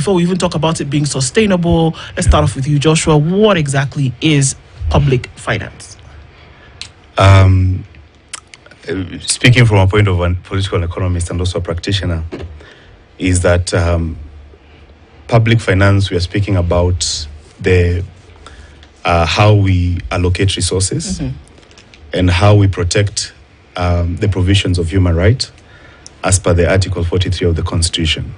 before we even talk about it being sustainable, let's start off with you, Joshua. What exactly is public finance? Speaking from a point of a political economist and also a practitioner, is that public finance, we are speaking about the how we allocate resources and how we protect the provisions of human rights as per the Article 43 of the Constitution.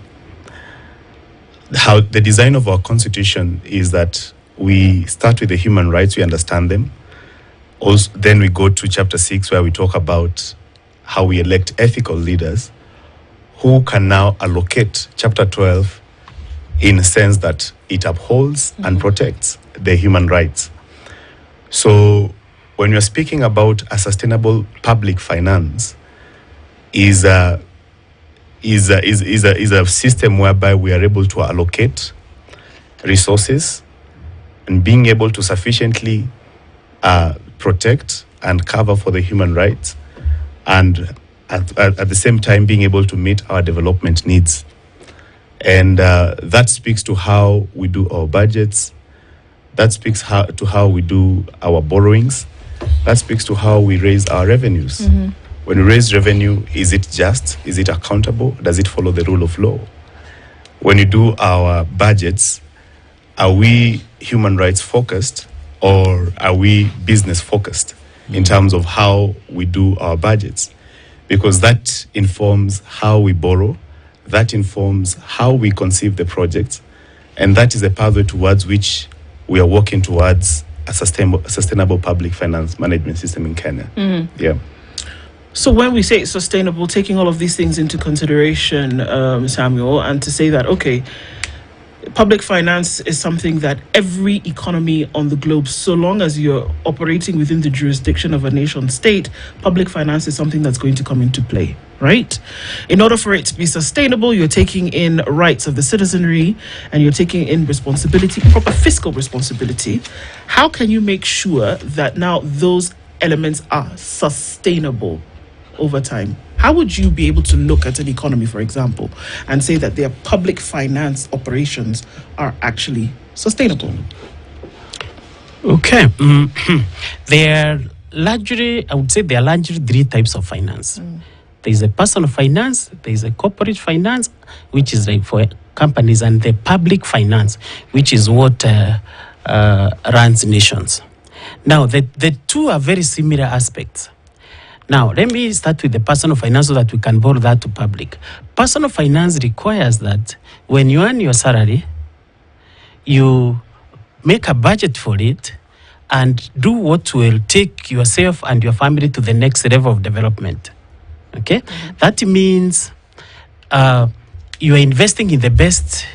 How the design of our Constitution is that we start with the human rights, we understand them. Also, then we go to Chapter 6, where we talk about how we elect ethical leaders who can now allocate Chapter 12 in a sense that it upholds and protects the human rights. So when you're speaking about a sustainable public finance, is a system whereby we are able to allocate resources and being able to sufficiently protect and cover for the human rights, and at the same time being able to meet our development needs. And that speaks to how we do our budgets. That speaks to how we do our borrowings. That speaks to how we raise our revenues. When we raise revenue, is it just? Is it accountable? Does it follow the rule of law? When you do our budgets, are we human rights focused or are we business focused in terms of how we do our budgets? Because that informs how we borrow, that informs how we conceive the projects, and that is a pathway towards which we are working towards a sustainable public finance management system in Kenya. Yeah. So when we say it's sustainable, taking all of these things into consideration, Samuel, and to say that, okay, public finance is something that every economy on the globe, so long as you're operating within the jurisdiction of a nation state, public finance is something that's going to come into play, right? In order for it to be sustainable, you're taking in rights of the citizenry and you're taking in responsibility, proper fiscal responsibility. How can you make sure that now those elements are sustainable over time? How would you be able to look at an economy, for example, and say that their public finance operations are actually sustainable? Okay. There are largely three types of finance. There is a personal finance, there is a corporate finance, which is like for companies, and the public finance, which is what runs nations. Now, the two are very similar aspects. Now, let me start with the personal finance so that we can borrow that to public. Personal finance requires that when you earn your salary, you make a budget for it and do what will take yourself and your family to the next level of development. Okay? That means you are investing in the best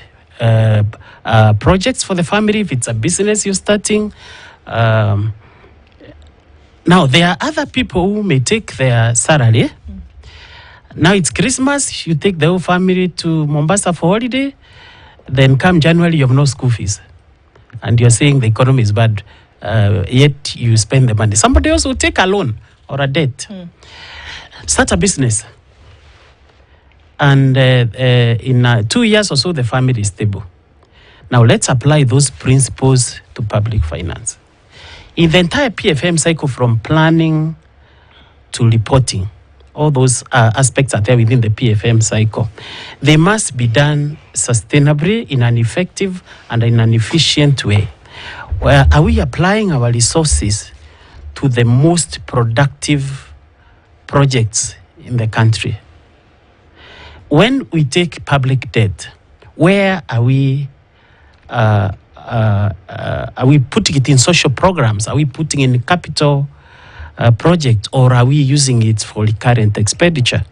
projects for the family. If it's a business you're starting, now, there are other people who may take their salary. Now it's Christmas, you take the whole family to Mombasa for holiday. Then come January, you have no school fees. And you're saying the economy is bad, yet you spend the money. Somebody else will take a loan or a debt. Start a business. And in 2 years or so, the family is stable. Now let's apply those principles to public finance. In the entire PFM cycle, from planning to reporting, all those aspects are there within the PFM cycle. They must be done sustainably, in an effective and in an efficient way. Where are we applying our resources to the most productive projects in the country? When we take public debt, where are we putting it in social programs? Are we putting in capital project, or are we using it for recurrent expenditure?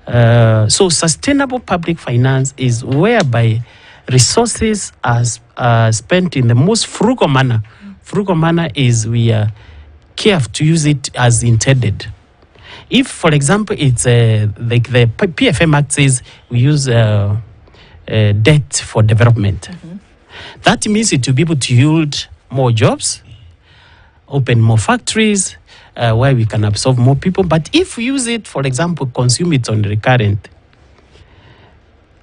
So sustainable public finance is whereby resources are spent in the most frugal manner. Frugal manner is we are careful to use it as intended. If, for example, it's like the PFM Act says we use debt for development. That means it will be able to yield more jobs, open more factories, where we can absorb more people. But if we use it, for example, consume it on recurrent,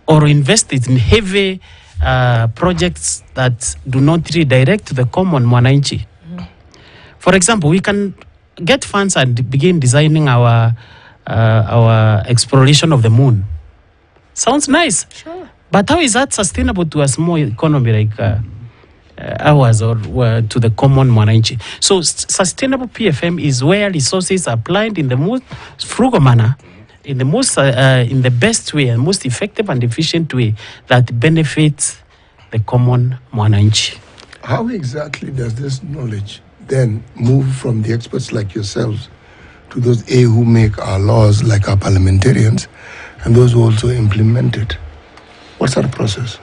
or invest it in heavy projects that do not redirect the common mwananchi. For example, we can get funds and begin designing our exploration of the moon. Sounds nice. Sure. But how is that sustainable to a small economy like ours or to the common mwananchi? So sustainable PFM is where resources are applied in the most frugal manner, in the most in the best way and most effective and efficient way that benefits the common mwananchi. How exactly does this knowledge then move from the experts like yourselves to those who make our laws, like our parliamentarians, and those who also implement it? What's that process?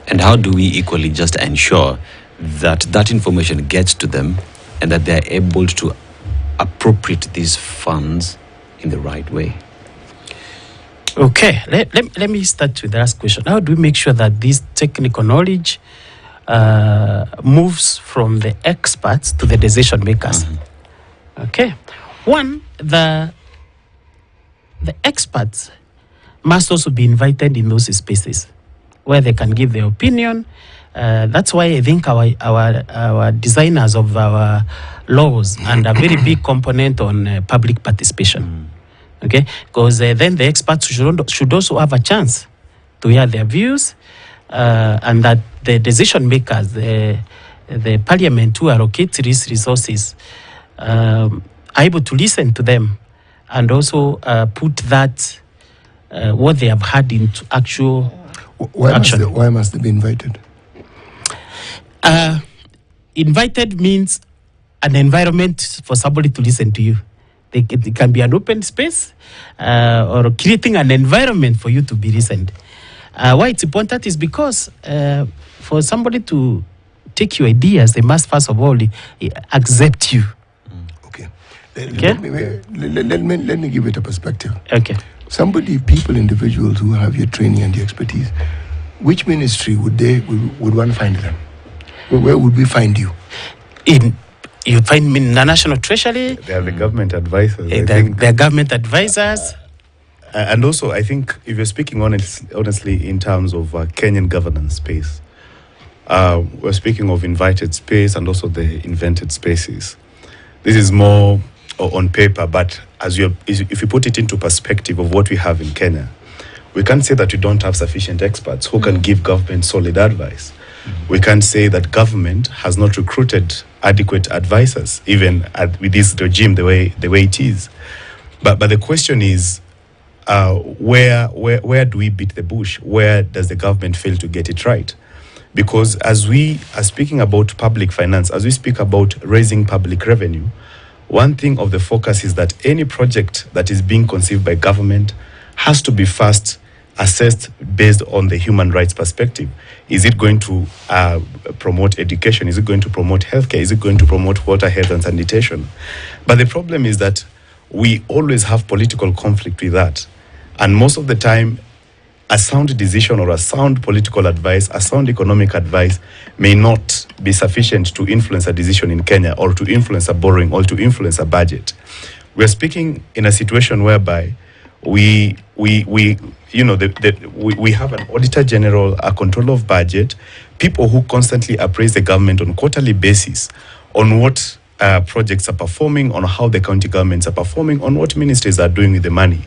And how do we equally just ensure that that information gets to them and that they're able to appropriate these funds in the right way? Okay, let me start with the last question. How do we make sure that this technical knowledge moves from the experts to the decision makers? Okay. One, the experts must also be invited in those spaces where they can give their opinion. That's why I think our designers of our laws and a very big component on public participation. Okay, because then the experts should also have a chance to hear their views, and that the decision makers, the parliament who allocate these resources, are able to listen to them and also put that what they have had into actual action. Why must they be invited? Invited means an environment for somebody to listen to you. It can be an open space or creating an environment for you to be listened. Why it's important is because for somebody to take your ideas, they must first of all accept you. Okay. Let me give it a perspective. Okay. People, individuals who have your training and your expertise, which ministry would one find them? Where would we find you? You find me in the National Treasury. They are the government advisors. They're government advisors. And also, I think if you're speaking honestly in terms of Kenyan governance space, we're speaking of invited space and also the invented spaces. This is more on paper, but if you put it into perspective of what we have in Kenya, we can't say that we don't have sufficient experts who can give government solid advice. We can't say that government has not recruited adequate advisors, even with this regime the way it is. But the question is, where do we beat the bush? Where does the government fail to get it right? Because as we are speaking about public finance, as we speak about raising public revenue, one thing of the focus is that any project that is being conceived by government has to be first assessed based on the human rights perspective. Is it going to promote education? Is it going to promote healthcare? Is it going to promote water, health, and sanitation? But the problem is that we always have political conflict with that. And most of the time, a sound decision or a sound political advice, a sound economic advice may not be sufficient to influence a decision in Kenya or to influence a borrowing or to influence a budget. We're speaking in a situation whereby we have an auditor general, a controller of budget, people who constantly appraise the government on quarterly basis on what projects are performing, on how the county governments are performing, on what ministries are doing with the money.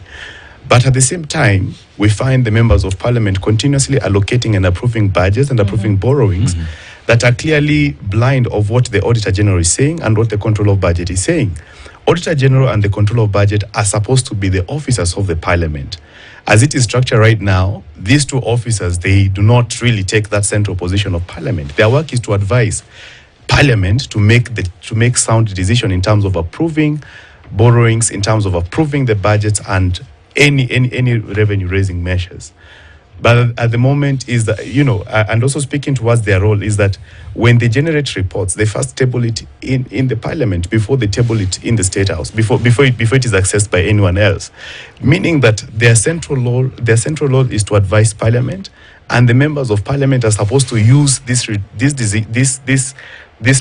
But at the same time, we find the members of parliament continuously allocating and approving budgets and approving borrowings that are clearly blind of what the auditor general is saying and what the controller of budget is saying. Auditor General and the Controller of Budget are supposed to be the officers of the Parliament. As it is structured right now, these two officers, they do not really take that central position of Parliament. Their work is to advise Parliament to make sound decision in terms of approving borrowings, in terms of approving the budgets and any revenue-raising measures. But at the moment is that, and also speaking towards their role is that when they generate reports, they first table it in the parliament before they table it in the State House, before it is accessed by anyone else. Meaning that their central role is to advise parliament, and the members of parliament are supposed to use these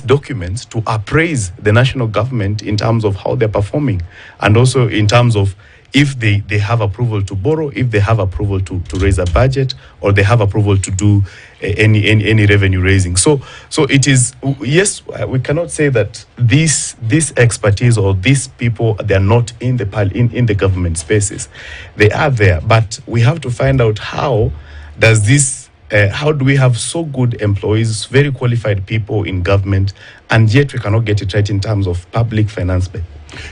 documents to appraise the national government in terms of how they're performing, and also in terms of if they have approval to borrow, if they have approval to raise a budget, or they have approval to do any revenue raising. So it is, yes, we cannot say that this expertise or these people, they are not in the government spaces. They are there, but we have to find out how do we have so good employees, very qualified people in government, and yet we cannot get it right in terms of public finance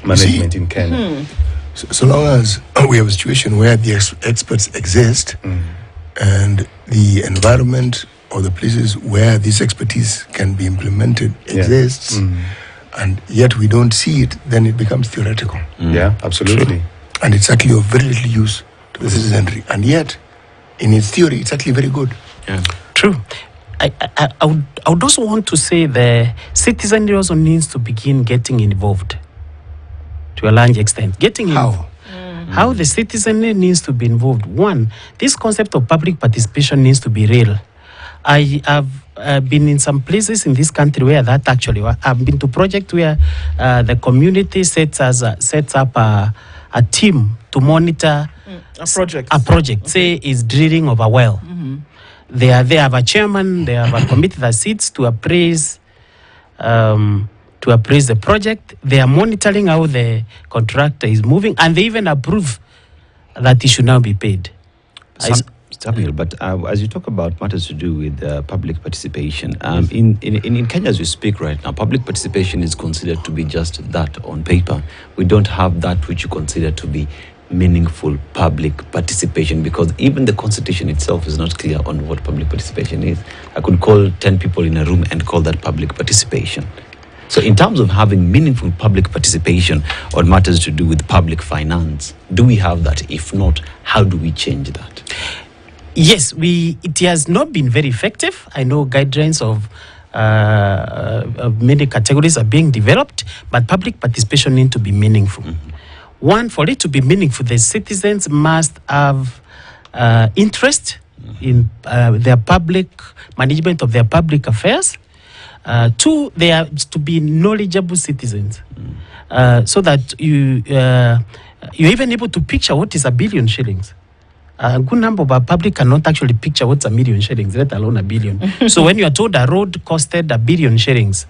management in Kenya. So long as we have a situation where the experts exist and the environment or the places where this expertise can be implemented exists, and yet we don't see it, then it becomes theoretical. Yeah, absolutely. And it's actually of very little use to the citizenry. And yet, in its theory, it's actually very good. Yeah. True. I would also want to say the citizenry also needs to begin getting involved to a large extent. How the citizenry needs to be involved. One, this concept of public participation needs to be real. I have been in some places in this country where that actually, I've been to project where the community sets up a team to monitor a project, say is drilling of a well. They have a chairman, they have a committee that sits to appraise the project. They are monitoring how the contractor is moving, and they even approve that it should now be paid. Samuel, but as you talk about matters to do with public participation, in Kenya as we speak right now, public participation is considered to be just that on paper. We don't have that which you consider to be meaningful public participation, because even the constitution itself is not clear on what public participation is. I could call 10 people in a room and call that public participation. So in terms of having meaningful public participation on matters to do with public finance, do we have that? If not, how do we change that? Yes, it has not been very effective. I know guidelines of many categories are being developed, but public participation needs to be meaningful. One, for it to be meaningful, the citizens must have interest in their public management of their public affairs. Two, they are to be knowledgeable citizens, so that you're even able to picture what is 1 billion shillings. A good number of our public cannot actually picture what's 1 million shillings, let alone 1 billion. So when you are told a road costed 1 billion shillings,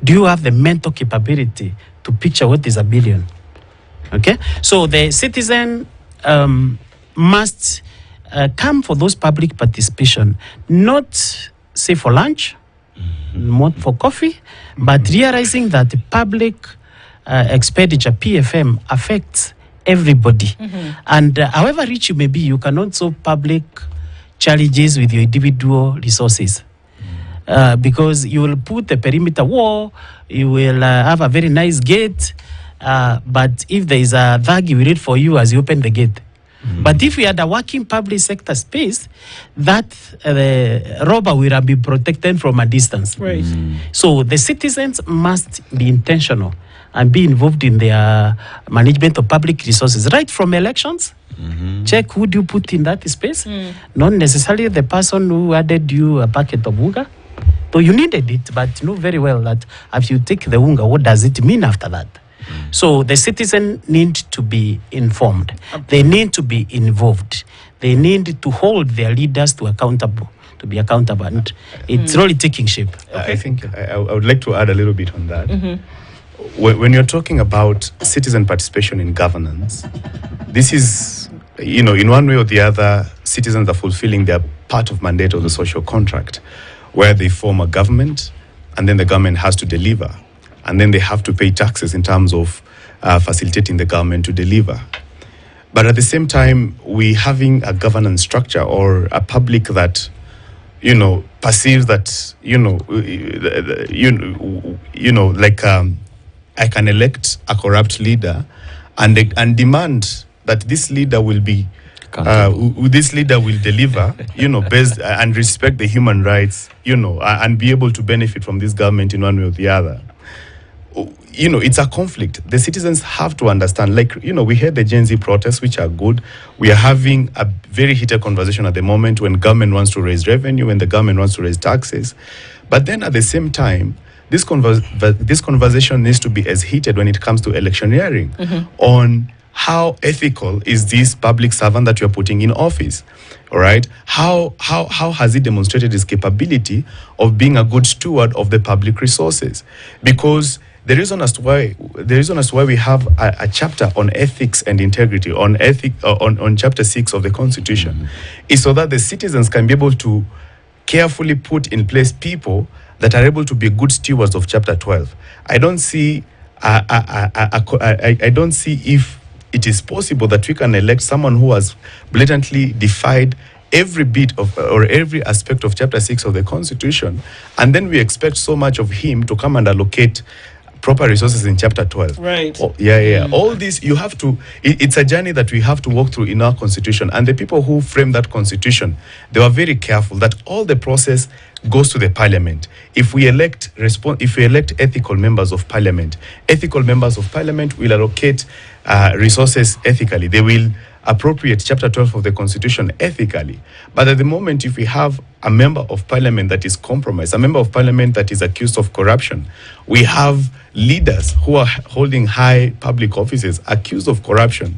do you have the mental capability to picture what is 1 billion? Okay, so the citizen must come for those public participation, not say for lunch, not for coffee, but realizing that the public expenditure, PFM, affects everybody. And however rich you may be, you cannot solve public challenges with your individual resources. Because you will put a perimeter wall, you will have a very nice gate, but if there is a thug, he will wait for you as you open the gate. But if we had a working public sector space, that the robber will be protected from a distance. Right. So the citizens must be intentional and be involved in their management of public resources, right from elections. Check who do you put in that space. Not necessarily the person who added you a packet of unga. So you needed it, but you know very well that if you take the unga, what does it mean after that? So the citizen need to be informed. They need to be involved. They need to hold their leaders to be accountable. And it's really taking shape. I think I would like to add a little bit on that. When you're talking about citizen participation in governance, this is, in one way or the other, citizens are fulfilling their part of mandate of the social contract, where they form a government, and then the government has to deliver. And then they have to pay taxes in terms of facilitating the government to deliver. But at the same time, we having a governance structure or a public that, perceives that, I can elect a corrupt leader and demand that this leader will be, this leader will deliver, based and respect the human rights, and be able to benefit from this government in one way or the other. It's a conflict. The citizens have to understand, we had the Gen Z protests, which are good. We are having a very heated conversation at the moment when government wants to raise revenue, when the government wants to raise taxes. But then at the same time, this conversation needs to be as heated when it comes to electioneering on how ethical is this public servant that you're putting in office? All right. How has he demonstrated his capability of being a good steward of the public resources? Because the reason as to why we have a chapter on ethics and integrity on chapter 6 of the Constitution is so that the citizens can be able to carefully put in place people that are able to be good stewards of chapter 12. I don't see I don't see if it is possible that we can elect someone who has blatantly defied every bit of or every aspect of chapter 6 of the Constitution, and then we expect so much of him to come and allocate proper resources in chapter 12. Right. Oh, yeah. All this, you have to, it's a journey that we have to walk through in our constitution. And the people who framed that constitution, they were very careful that all the process goes to the parliament. If we elect ethical members of parliament will allocate resources ethically. They will appropriate chapter 12 of the Constitution ethically. But at the moment, if we have a member of parliament that is compromised, a member of parliament that is accused of corruption, we have leaders who are holding high public offices accused of corruption,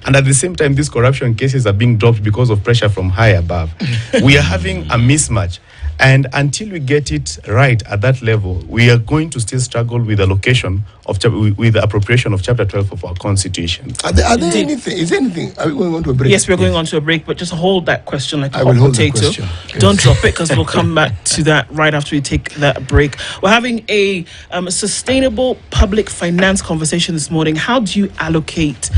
and at the same time, these corruption cases are being dropped because of pressure from high above. We are having a mismatch. And until we get it right at that level, we are going to still struggle with allocation of with the appropriation of chapter 12 of our constitution. Are there anything? Is there anything? Are we going on to a break? Yes, we're going on to a break, but just hold that question like a I will hot hold the potato. question. Yes. Don't drop it, because we'll come back to that right after we take that break. We're having a sustainable public finance conversation this morning. How do you allocate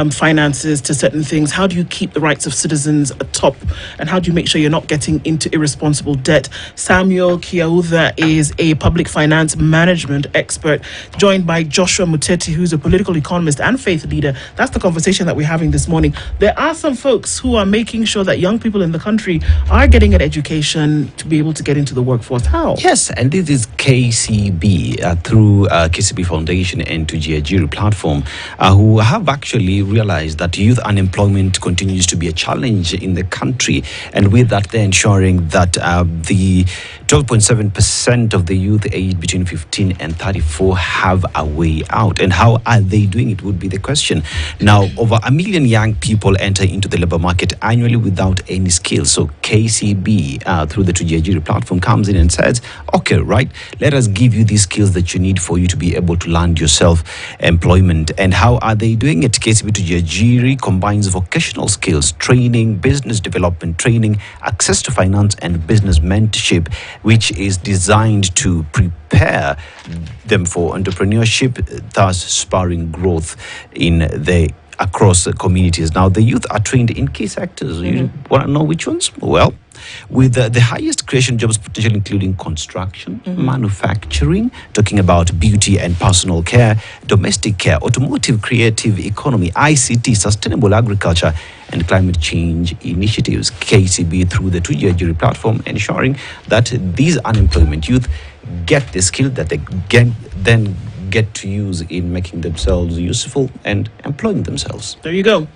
finances to certain things? How do you keep the rights of citizens atop? And how do you make sure you're not getting into irresponsible debt? Samuel Kiautha is a public finance management expert, joined by Joshua Muteti, who's a political economist and faith leader. That's the conversation that we're having this morning. There are some folks who are making sure that young people in the country are getting an education to be able to get into the workforce. How? Yes, and this is KCB through KCB Foundation and to Giajiri platform, who have actually realized that youth unemployment continues to be a challenge in the country, and with that, they're ensuring that the 12.7% of the youth aged between 15 and 34 have a way out. And how are they doing it would be the question. Now, over 1 million young people enter into the labor market annually without any skills. So KCB, through the Tujiajiri platform, comes in and says, okay, right, let us give you these skills that you need for you to be able to land yourself employment. And how are they doing it? KCB Tujiajiri combines vocational skills, training, business development training, access to finance and business mentorship, which is designed to prepare them for entrepreneurship, thus spurring growth in across the communities. Now, the youth are trained in key sectors. You want to know which ones? Well, with the highest creation jobs potential, including construction, manufacturing, talking about beauty and personal care, domestic care, automotive, creative economy, ICT, sustainable agriculture, and climate change initiatives. KCB, through the Tujiajiri platform, ensuring that these unemployment youth get the skill that they then get to use in making themselves useful and employing themselves. There you go.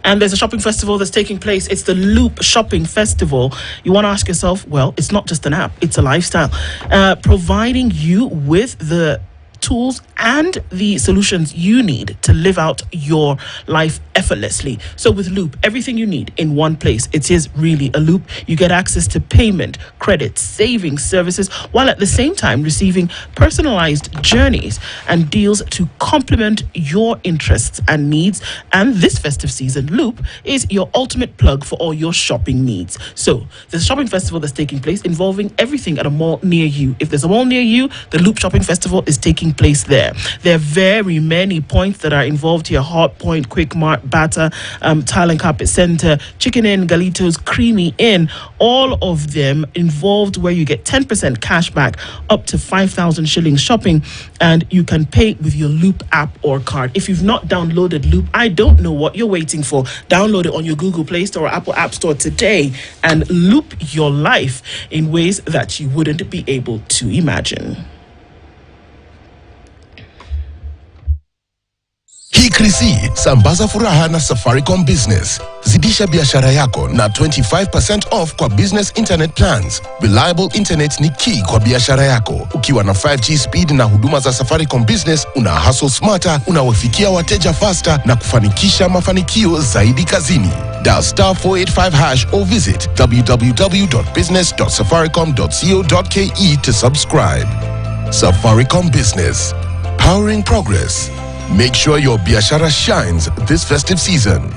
And there's a shopping festival that's taking place. It's the Loop Shopping Festival. You want to ask yourself, well, it's not just an app, it's a lifestyle. Providing you with the tools and the solutions you need to live out your life effortlessly. So with Loop, everything you need in one place. It is really a Loop. You get access to payment, credit, savings services, while at the same time receiving personalized journeys and deals to complement your interests and needs. And this festive season, Loop is your ultimate plug for all your shopping needs. So the shopping festival that's taking place involving everything at a mall near you. If there's a mall near you, the Loop Shopping Festival is taking place there. There are very many points that are involved here: Hot Point, Quick Mart, Bata, Tile and Carpet Center, Chicken Inn, Galitos, Creamy Inn, all of them involved where you get 10% cash back up to 5,000 shillings shopping, and you can pay with your Loop app or card. If you've not downloaded Loop, I don't know what you're waiting for. Download it on your Google Play Store or Apple App Store today and loop your life in ways that you wouldn't be able to imagine. Hii Krisi, sambaza furaha na Safaricom Business. Zidisha biashara yako na 25% off kwa business internet plans. Reliable internet ni key kwa biashara yako. Ukiwa na 5G speed na huduma za Safaricom Business, una hustle smarter, unawafikia wateja faster na kufanikisha mafanikio zaidi kazini. Dial *485# or visit www.business.safaricom.co.ke to subscribe. Safaricom Business, powering progress. Make sure your biashara shines this festive season.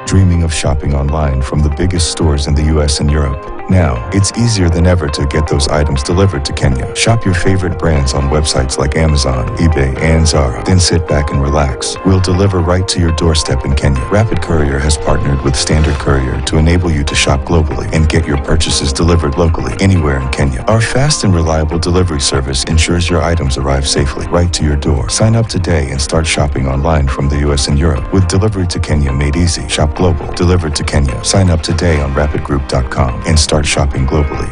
Dreaming of shopping online from the biggest stores in the US and Europe? Now, it's easier than ever to get those items delivered to Kenya. Shop your favorite brands on websites like Amazon, eBay, and Zara. Then sit back and relax. We'll deliver right to your doorstep in Kenya. Rapid Courier has partnered with Standard Courier to enable you to shop globally and get your purchases delivered locally, anywhere in Kenya. Our fast and reliable delivery service ensures your items arrive safely, right to your door. Sign up today and start shopping online from the US and Europe. With delivery to Kenya made easy. Shop global, delivered to Kenya. Sign up today on rapidgroup.com and start shopping globally.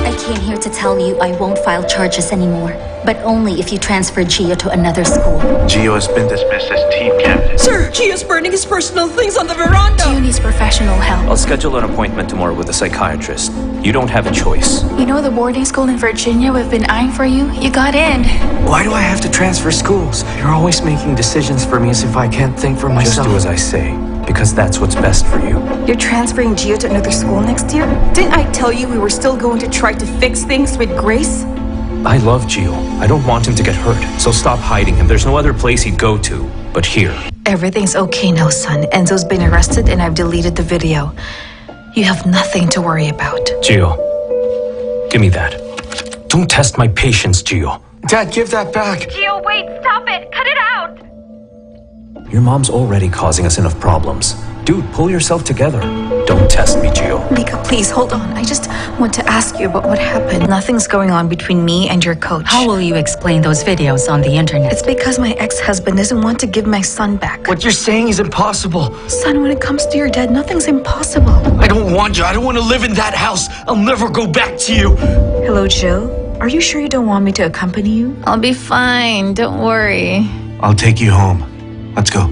I came here to tell you I won't file charges anymore, but only if you transfer Gio to another school. Gio has been dismissed as team captain. Sir, Gio's burning his personal things on the veranda. Gio needs professional help. I'll schedule an appointment tomorrow with a psychiatrist. You don't have a choice. You know the boarding school in Virginia we've been eyeing for you? You got in. Why do I have to transfer schools? You're always making decisions for me as if I can't think for myself. Just do as I say, because that's what's best for you. You're transferring Gio to another school next year? Didn't I tell you we were still going to try to fix things with Grace? I love Gio. I don't want him to get hurt, so stop hiding him. There's no other place he'd go to but here. Everything's okay now, son. Enzo's been arrested and I've deleted the video. You have nothing to worry about. Gio, give me that. Don't test my patience, Gio. Dad, give that back. Gio, wait, stop it. Cut it out. Your mom's already causing us enough problems. Dude, pull yourself together. Don't test me, Gio. Mika, please, hold on. I just want to ask you about what happened. Nothing's going on between me and your coach. How will you explain those videos on the internet? It's because my ex-husband doesn't want to give my son back. What you're saying is impossible. Son, when it comes to your dad, nothing's impossible. I don't want you. I don't want to live in that house. I'll never go back to you. Hello, Jill. Are you sure you don't want me to accompany you? I'll be fine. Don't worry. I'll take you home. Let's go.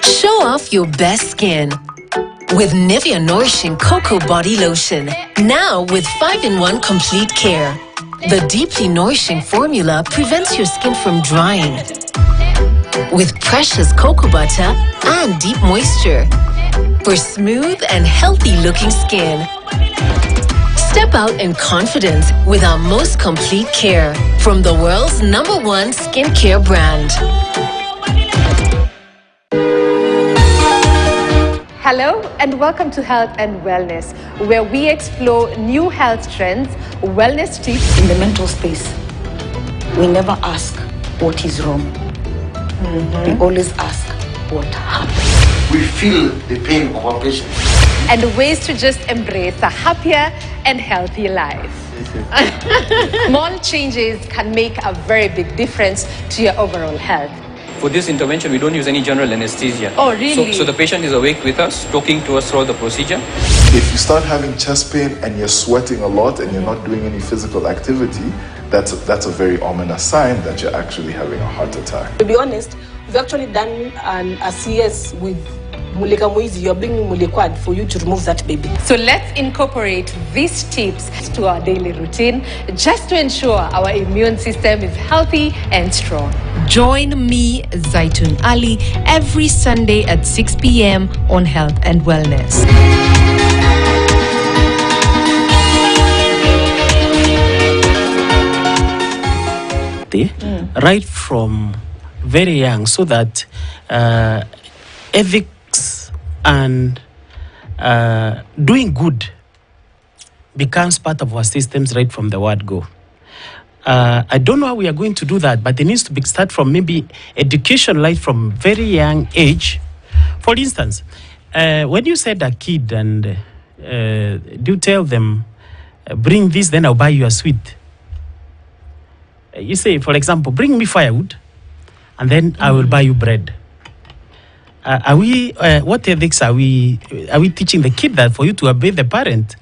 Show off your best skin with Nivea Nourishing Cocoa Body Lotion. Now with 5-in-1 Complete Care. The deeply nourishing formula prevents your skin from drying with precious cocoa butter and deep moisture for smooth and healthy looking skin. Step out in confidence with our most complete care from the world's #1 skincare brand. Hello and welcome to Health and Wellness, where we explore new health trends, wellness tips. In the mental space, we never ask what is wrong. We always ask what happened. We feel the pain of our patients. And ways to just embrace a happier and healthy life. Small changes can make a very big difference to your overall health. For this intervention, we don't use any general anesthesia. Oh, really? So the patient is awake with us, talking to us throughout the procedure. If you start having chest pain and you're sweating a lot and you're not doing any physical activity, that's a very ominous sign that you're actually having a heart attack. To be honest, we've actually done a CS with Muleka Moizi. You're bringing Mulekwad for you to remove that baby. So let's incorporate these tips to our daily routine just to ensure our immune system is healthy and strong. Join me, Zaitun Ali, every Sunday at 6 p.m. on Health and Wellness. Right from very young, so that ethics and doing good becomes part of our systems right from the word go. I don't know how we are going to do that, but it needs to start from maybe education right from very young age. For instance, when you said a kid and do tell them, bring this, then I'll buy you a sweet. You say, for example, bring me firewood, and then I will buy you bread. What ethics are we teaching the kid that for you to obey the parent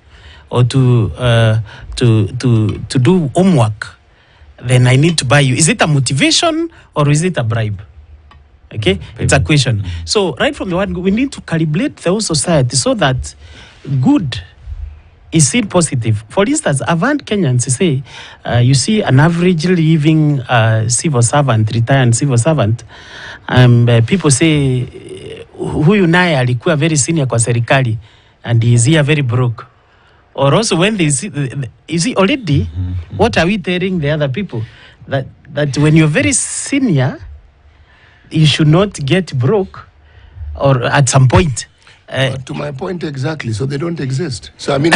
or to do homework, then I need to buy you? Is it a motivation or is it a bribe? Okay, it's a question. So right from the word, we need to calibrate the whole society so that good is seen positive. For instance, I've heard Kenyans say, you see an average living civil servant, retired civil servant, people say, huyu naye alikuwa very senior kwa serikali and he is here very broke. Or also when they see, you see already, what are we telling the other people? That when you're very senior, you should not get broke or at some point. To my point exactly, so they don't exist. So I mean,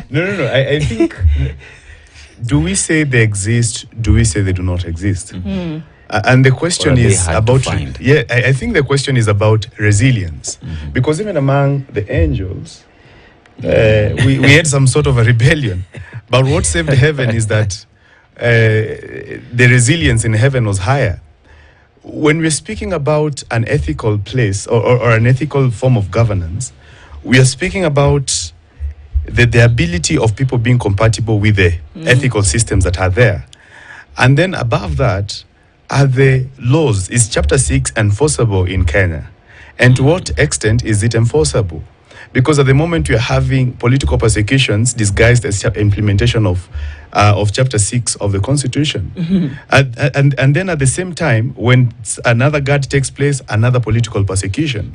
No. I think, do we say they exist? Do we say they do not exist? And the question is about, I think the question is about resilience. Because even among the angels, we had some sort of a rebellion. But what saved heaven is that the resilience in heaven was higher. When we're speaking about an ethical place or an ethical form of governance, we are speaking about the ability of people being compatible with the ethical systems that are there. And then above that are the laws. Is Chapter 6 enforceable in Kenya? And to what extent is it enforceable? Because at the moment we are having political persecutions disguised as implementation of Chapter 6 of the Constitution. And then at the same time, when another guard takes place, another political persecution.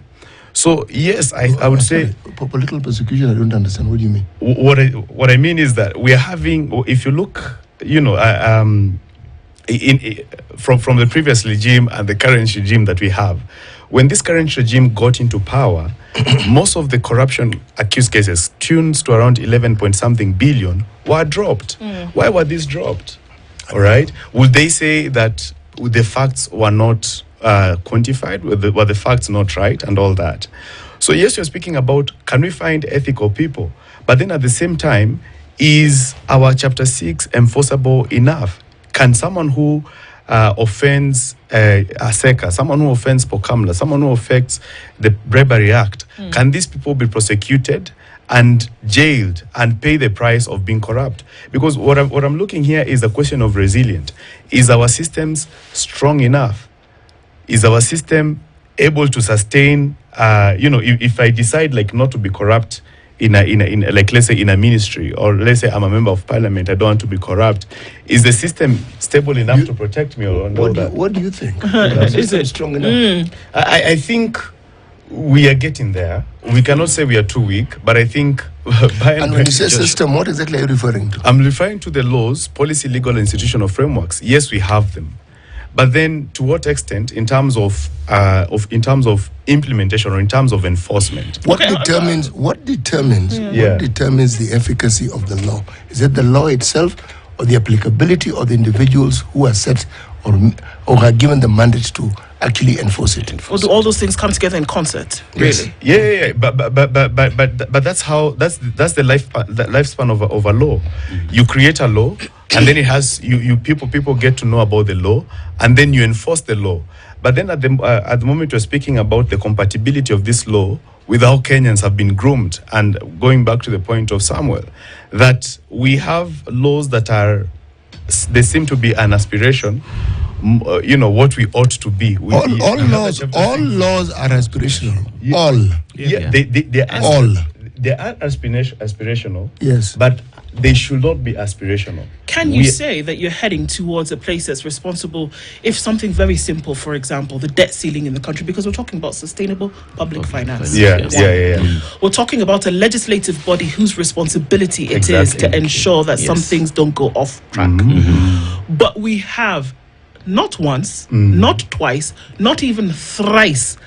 So yes, I would say political persecution. I don't understand. What do you mean? What I mean is that we are having. If you look, from the previous regime and the current regime that we have, when this current regime got into power, most of the corruption accused cases, tunes to around 11-point-something billion, were dropped. Why were these dropped? All right. Would they say that the facts were not quantified? Were the facts not right and all that? So yes, you're speaking about, can we find ethical people? But then at the same time, is our Chapter 6 enforceable enough? Can someone who offends ASECA, someone who offends POCAMLA, someone who affects the Bribery Act, can these people be prosecuted and jailed and pay the price of being corrupt? Because what I'm looking here is a question of resilience. Is our systems strong enough? Is our system able to sustain, if I decide like not to be corrupt in like, let's say in a ministry, or let's say I'm a member of parliament, I don't want to be corrupt, is the system stable enough to protect me or not? What do you think? Is it strong enough? I think we are getting there. We cannot say we are too weak, but I think and when you say system, what exactly are you referring to? I'm referring to the laws, policy, legal, and institutional frameworks. Yes, we have them. But then, to what extent, in terms of implementation or in terms of enforcement? What determines the efficacy of the law? Is it the law itself, or the applicability of the individuals who are set or are given the mandate to actually enforce it? Or do all those things come together in concert? Really? Yeah. But that's the lifespan of a law. You create a law, and then it has people get to know about the law, and then you enforce the law. But then at the moment we're speaking about the compatibility of this law with how Kenyans have been groomed, and going back to the point of Samuel, that we have laws that they seem to be an aspiration. What we ought to be. All laws are aspirational. They are aspirational. Yes, but they should not be aspirational. Can you say that you're heading towards a place that's responsible if something very simple, for example, the debt ceiling in the country, because we're talking about sustainable public finance. Yeah. We're talking about a legislative body whose responsibility it is to ensure that some things don't go off track. But we have not once, not twice, not even thrice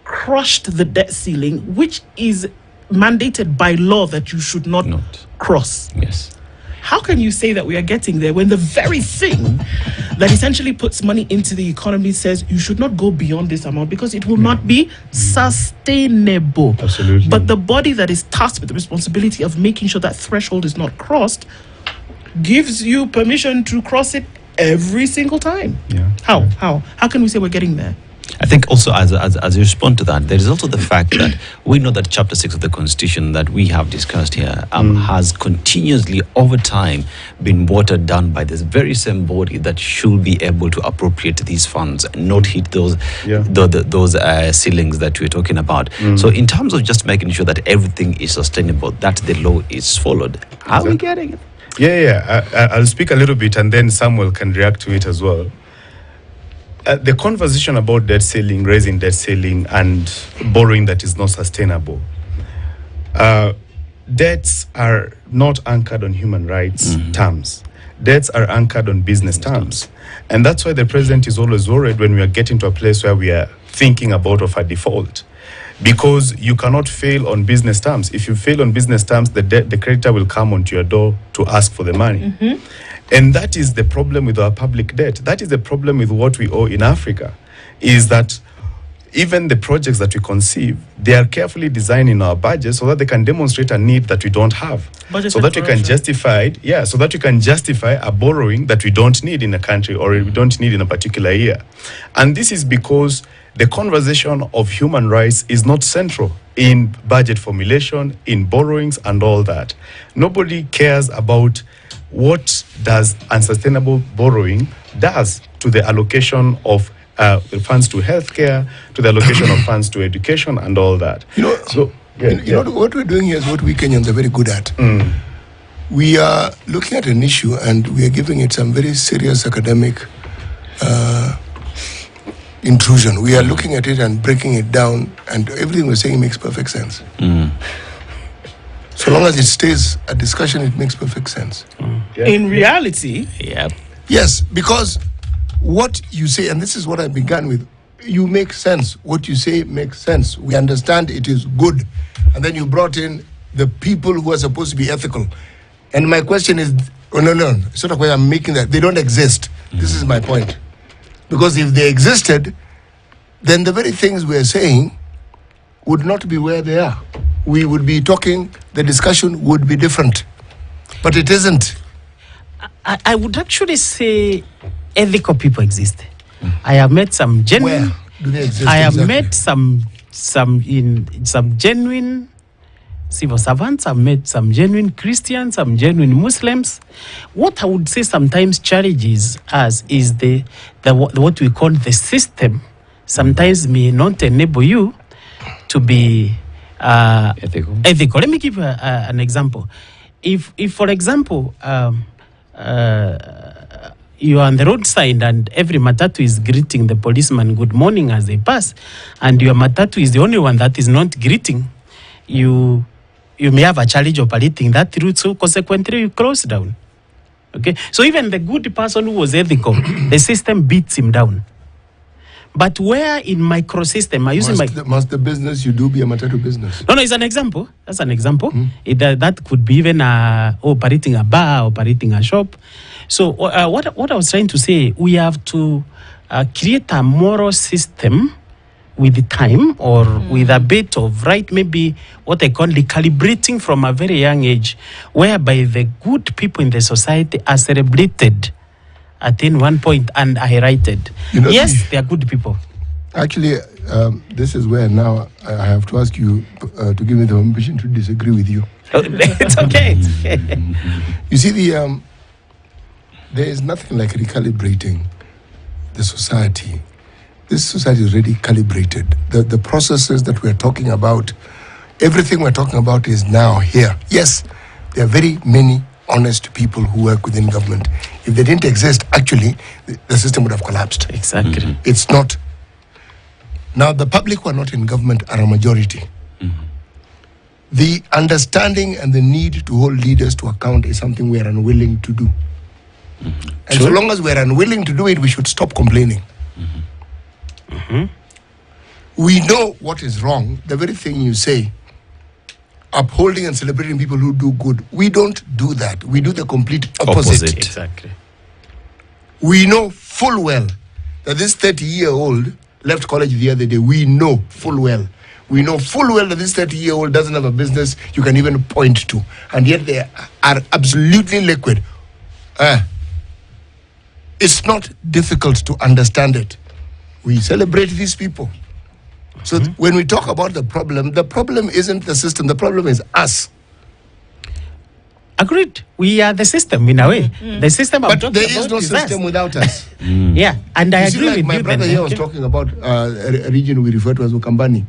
crushed the debt ceiling, which is mandated by law that you should not cross. Yes. How can you say that we are getting there when the very thing that essentially puts money into the economy says you should not go beyond this amount because it will not be sustainable? Absolutely. But the body that is tasked with the responsibility of making sure that threshold is not crossed gives you permission to cross it every single time. Yeah. How can we say we're getting there? I think also as you respond to that, there is also the fact that we know that Chapter 6 of the Constitution that we have discussed here has continuously over time been watered down by this very same body that should be able to appropriate these funds and not hit those ceilings that we're talking about. So in terms of just making sure that everything is sustainable, that the law is followed, how are we getting it? I'll speak a little bit and then Samuel can react to it as well. The conversation about debt ceiling, raising debt ceiling, and borrowing that is not sustainable. Debts are not anchored on human rights terms. Debts are anchored on business terms. And that's why the president is always worried when we are getting to a place where we are thinking about of a default. Because you cannot fail on business terms. If you fail on business terms, the creditor will come onto your door to ask for the money. And that is the problem with our public debt. That is the problem with what we owe in Africa, is that even the projects that we conceive, they are carefully designed in our budget so that they can demonstrate a need that we don't have. So that we can justify a borrowing that we don't need in a country or we don't need in a particular year. And this is because the conversation of human rights is not central in budget formulation, in borrowings and all that. Nobody cares about what does unsustainable borrowing does to the allocation of funds to healthcare, to the allocation of funds to education and all that. What we're doing here is what we Kenyans are very good at. We are looking at an issue and we are giving it some very serious academic intrusion. We are looking at it and breaking it down, and everything we're saying makes perfect sense. So long as it stays a discussion, it makes perfect sense. In reality, yes, because what you say, and this is what I began with, you make sense. What you say makes sense. We understand it is good. And then you brought in the people who are supposed to be ethical. And my question is, no, it's not a question I'm making that. They don't exist. This is my point. Because if they existed, then the very things we're saying would not be where they are. We would be talking, the discussion would be different. But it isn't. I would actually say ethical people exist. I have met some genuine. Where do they exist? I have met some genuine civil servants. I've met some genuine Christians, some genuine Muslims. What I would say sometimes challenges us is the what we call the system. Sometimes may not enable you to be ethical. Let me give an example. If for example, you are on the roadside and every matatu is greeting the policeman good morning as they pass, and your matatu is the only one that is not greeting, you may have a challenge operating that route, so consequently you close down. Okay, so even the good person who was ethical, the system beats him down. But where in microsystem, must the business you do be a matatu business? No, it's an example. That's an example. That could be even operating a bar, operating a shop. So what I was trying to say, we have to create a moral system with the time or with a bit of maybe what I call recalibrating from a very young age, whereby the good people in the society are celebrated at one point and highlighted. Yes, they are good people. Actually, this is where now I have to ask you to give me the permission to disagree with you. It's okay. You see, there is nothing like recalibrating the society. This society is already calibrated. The processes that we're talking about, everything we're talking about is now here. Yes, there are very many honest people who work within government. If they didn't exist, actually, the system would have collapsed. Exactly. It's not. Now, the public who are not in government are a majority. The understanding and the need to hold leaders to account is something we are unwilling to do. And so long as we are unwilling to do it, we should stop complaining. We know what is wrong. The very thing you say, upholding and celebrating people who do good, we don't do that. We do the complete opposite. Exactly. We know full well that this 30-year-old left college the other day. We know full well. We know full well that this 30-year-old doesn't have a business you can even point to. And yet they are absolutely liquid. it's not difficult to understand it. We celebrate these people. So when we talk about the problem isn't the system, the problem is us. Agreed. We are the system in a way. The system. But there is no system without us. Yeah, and I agree with my you. brother here was talking about a region we refer to as Ukambani.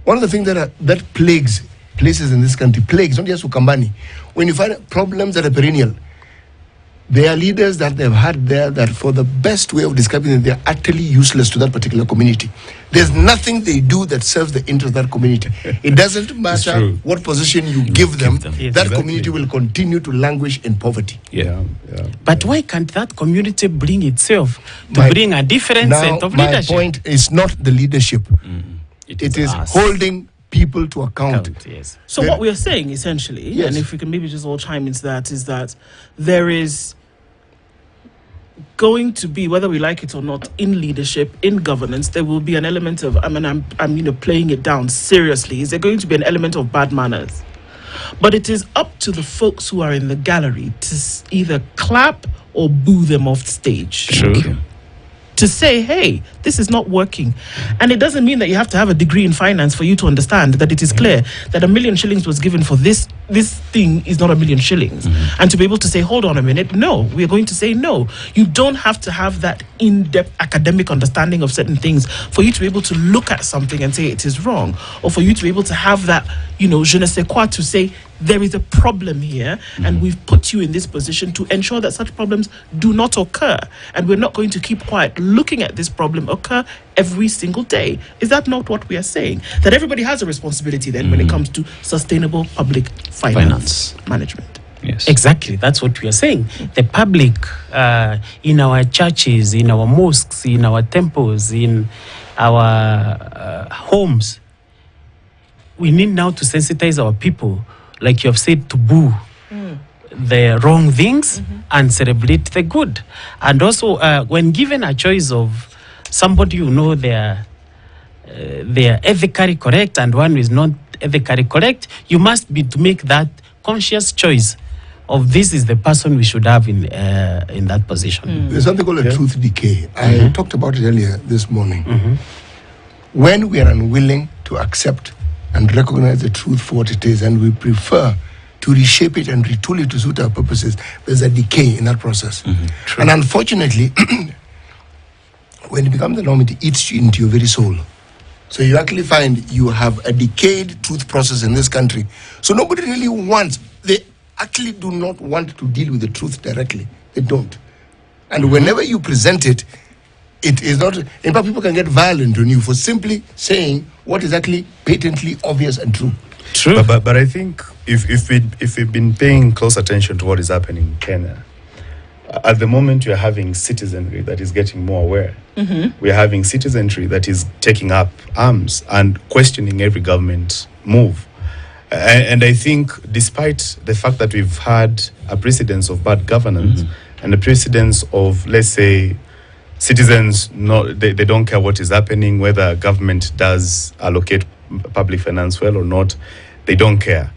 One of the things that plagues places in this country, plagues, not just Ukambani, when you find problems that are perennial, there are leaders that they've had there that, for the best way of describing it, they're utterly useless to that particular community. There's nothing they do that serves the interest of that community. It doesn't matter what position you give them, Yes, that exactly. community will continue to languish in poverty. But why can't that community bring itself to bring a different set of leadership? My point is not the leadership. It is holding people to account. Yes. So what we are saying essentially, and if we can maybe just all chime into that, is that there is going to be, whether we like it or not, in leadership, in governance, there will be an element of, I'm playing it down seriously. Is there going to be an element of bad manners? But it is up to the folks who are in the gallery to either clap or boo them off stage. True. To say, hey, this is not working. And it doesn't mean that you have to have a degree in finance for you to understand that it is clear that 1 million shillings was given for this thing is not 1 million shillings. And to be able to say, hold on a minute, no, we're going to say no. You don't have to have that in-depth academic understanding of certain things for you to be able to look at something and say it is wrong, or for you to be able to have that, je ne sais quoi, to say there is a problem here, and we've put you in this position to ensure that such problems do not occur. And we're not going to keep quiet looking at this problem occur every single day. Is that not what we are saying? That everybody has a responsibility then when it comes to sustainable public finance management. Yes. Exactly. That's what we are saying. The public, in our churches, in our mosques, in our temples, in our homes, we need now to sensitize our people, like you have said, to boo the wrong things and celebrate the good. And also, when given a choice of somebody you know they are ethically correct and one who is not ethically correct, you must be to make that conscious choice of this is the person we should have in that position. There's something called a truth decay. I talked about it earlier this morning. When we are unwilling to accept and recognize the truth for what it is, and we prefer to reshape it and retool it to suit our purposes, there's a decay in that process. And unfortunately, when it becomes the norm, it eats you into your very soul. So you actually find you have a decayed truth process in this country. So nobody really wants, they actually do not want to deal with the truth directly. They don't. And whenever you present it, it is not, in fact, people can get violent on you for simply saying what is actually patently obvious and true. True. But I think if we've been paying close attention to what is happening in Kenya, at the moment we are having citizenry that is getting more aware. We are having citizenry that is taking up arms and questioning every government move. And I think despite the fact that we've had a precedence of bad governance and a precedence of, let's say, citizens, they don't care what is happening, whether government does allocate public finance well or not, they don't care.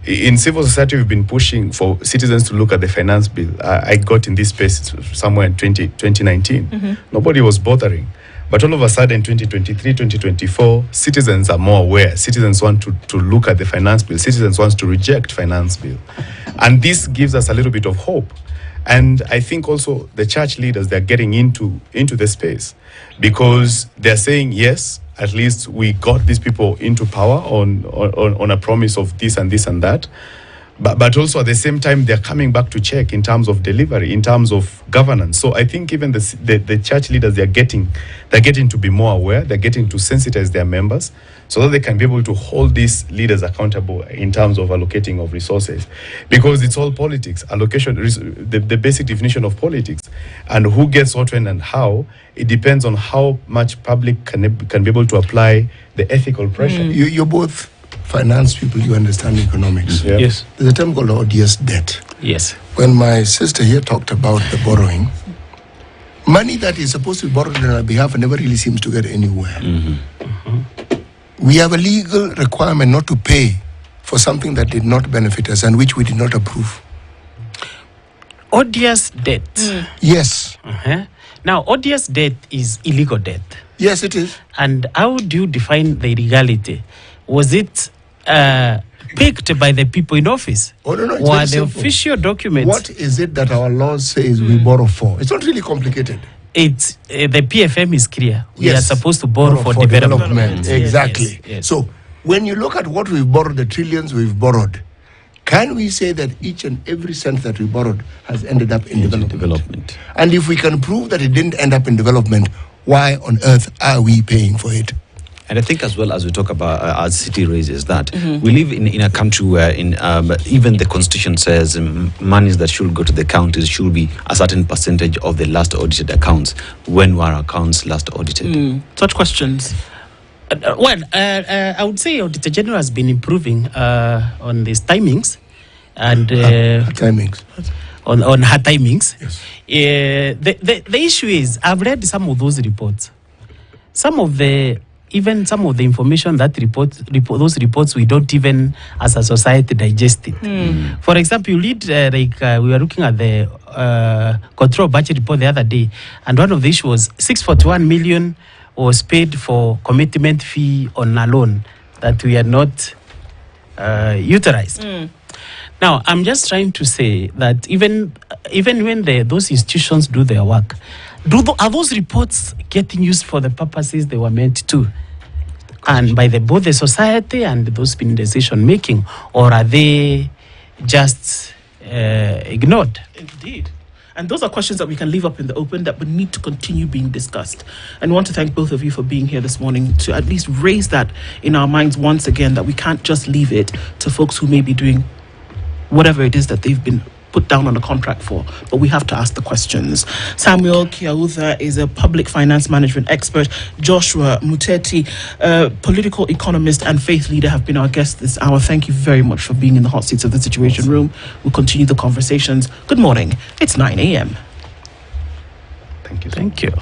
In civil society, we've been pushing for citizens to look at the finance bill. I got in this space somewhere in 2019. Nobody was bothering. But all of a sudden, 2023, 2024, citizens are more aware. Citizens want to look at the finance bill. Citizens want to reject finance bill. And this gives us a little bit of hope. And I think also the church leaders, they're getting into the space because they're saying, yes, at least we got these people into power on a promise of this and this and that. But also at the same time, they're coming back to check in terms of delivery, in terms of governance. So I think even the church leaders, they're getting to be more aware. They're getting to sensitize their members so that they can be able to hold these leaders accountable in terms of allocating of resources. Because it's all politics. Allocation, the basic definition of politics. And who gets what, when, and how, it depends on how much public can be able to apply the ethical pressure. You're both finance people, you understand economics. Yes. There's a term called odious debt. Yes. When my sister here talked about the borrowing, money that is supposed to be borrowed on our behalf never really seems to get anywhere. We have a legal requirement not to pay for something that did not benefit us and which we did not approve. odious debt. Yes. Now, odious debt is illegal debt. Yes, it is. And how do you define the illegality? Was it picked by the people in office? Oh, no, it's or very the simple. official documents? What is it that our laws says we borrow for? It's not really complicated. It's the PFM is clear. We Yes. are supposed to borrow for development. Exactly. Yes. So when you look at what we've borrowed, the trillions we've borrowed, can we say that each and every cent that we borrowed has ended up in development? And if we can prove that it didn't end up in development, why on earth are we paying for it? And I think as well as we talk about as city raises that we live in a country where even the constitution says monies that should go to the counties should be a certain percentage of the last audited accounts. When were accounts last audited? Such questions. I would say Auditor General has been improving on these timings and timings. On her timings. Yes. The issue is I've read some of those reports. Some of the information that those reports we don't even as a society digest it. For example, you read we were looking at the control budget report the other day, and one of the issues was 641 million was paid for commitment fee on a loan that we had not utilized. Now, I'm just trying to say that even when those institutions do their work, are those reports getting used for the purposes they were meant to? And by both the society and those in decision making, or are they just ignored? Indeed. And those are questions that we can leave up in the open that would need to continue being discussed. And I want to thank both of you for being here this morning to at least raise that in our minds once again, that we can't just leave it to folks who may be doing whatever it is that they've been put down on a contract for, but we have to ask the questions. Samuel Kiautha is a public finance management expert. Joshua Muteti, political economist and faith leader, have been our guests this hour. Thank you very much for being in the hot seats of the Situation Room. We'll continue the conversations. Good morning. It's 9 a.m. Thank you. Thank you.